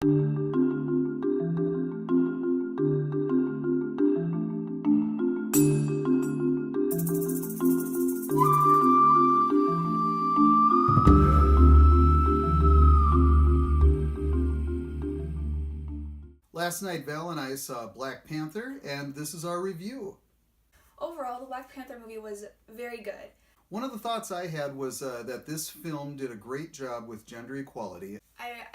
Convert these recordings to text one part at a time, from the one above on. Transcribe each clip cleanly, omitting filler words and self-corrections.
Last night, Val and I saw Black Panther, and this is our review. Overall, the Black Panther movie was very good. One of the thoughts I had was that this film did a great job with gender equality.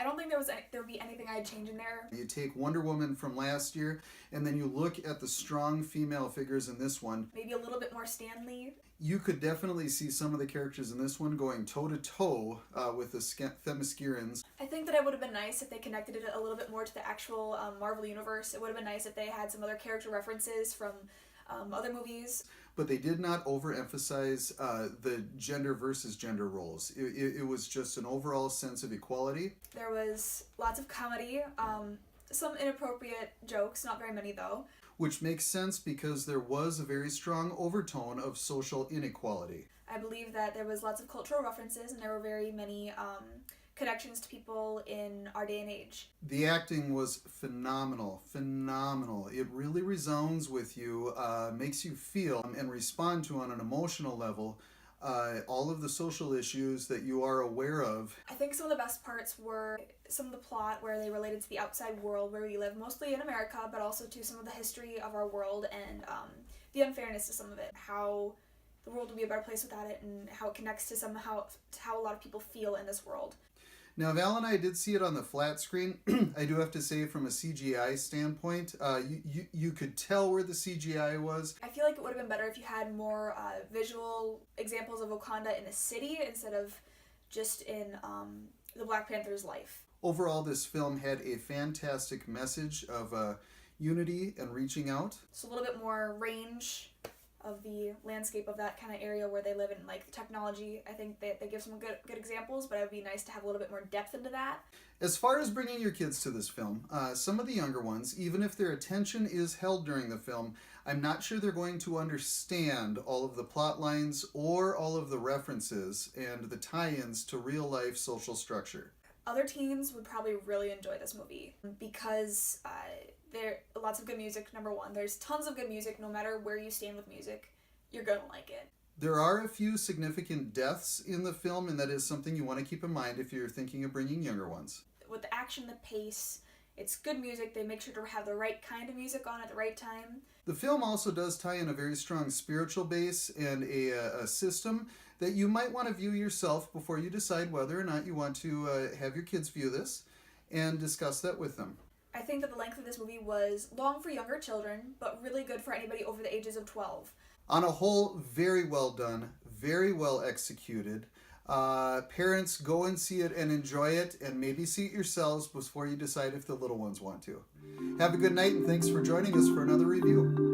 I don't think there would be anything I'd change in there. You take Wonder Woman from last year, and then you look at the strong female figures in this one. Maybe a little bit more Stan Lee. You could definitely see some of the characters in this one going toe-to-toe with the Themyscirans. I think that it would have been nice if they connected it a little bit more to the actual Marvel Universe. It would have been nice if they had some other character references from other movies. But they did not overemphasize the gender versus gender roles. It was just an overall sense of equality. There was lots of comedy, some inappropriate jokes, not very many though. Which makes sense because there was a very strong overtone of social inequality. I believe that there was lots of cultural references and there were very many connections to people in our day and age. The acting was phenomenal. It really resounds with you, makes you feel and respond to on an emotional level all of the social issues that you are aware of. I think some of the best parts were some of the plot where they related to the outside world where we live, mostly in America, but also to some of the history of our world and the unfairness to some of it, how the world would be a better place without it, and how it connects to how a lot of people feel in this world. Now, Val and I did see it on the flat screen. I do have to say, from a CGI standpoint, you could tell where the CGI was. I feel like it would have been better if you had more visual examples of Wakanda in the city instead of just in the Black Panther's life. Overall, this film had a fantastic message of unity and reaching out. So a little bit more range of the landscape of that kind of area where they live in, like the technology. I think they give some good examples, but it would be nice to have a little bit more depth into that. As far as bringing your kids to this film, some of the younger ones, even if their attention is held during the film, I'm not sure they're going to understand all of the plot lines or all of the references and the tie-ins to real-life social structure. Other teens would probably really enjoy this movie because there are lots of good music, number one. There's tons of good music, no matter where you stand with music, you're gonna like it. There are a few significant deaths in the film, and that is something you want to keep in mind if you're thinking of bringing younger ones. With the action, the pace, it's good music. They make sure to have the right kind of music on at the right time. The film also does tie in a very strong spiritual base and a system that you might want to view yourself before you decide whether or not you want to have your kids view this and discuss that with them. I think that the length of this movie was long for younger children, but really good for anybody over the ages of 12. On a whole, very well done, very well executed. Parents, go and see it and enjoy it, and maybe see it yourselves before you decide if the little ones want to. Have a good night, and thanks for joining us for another review.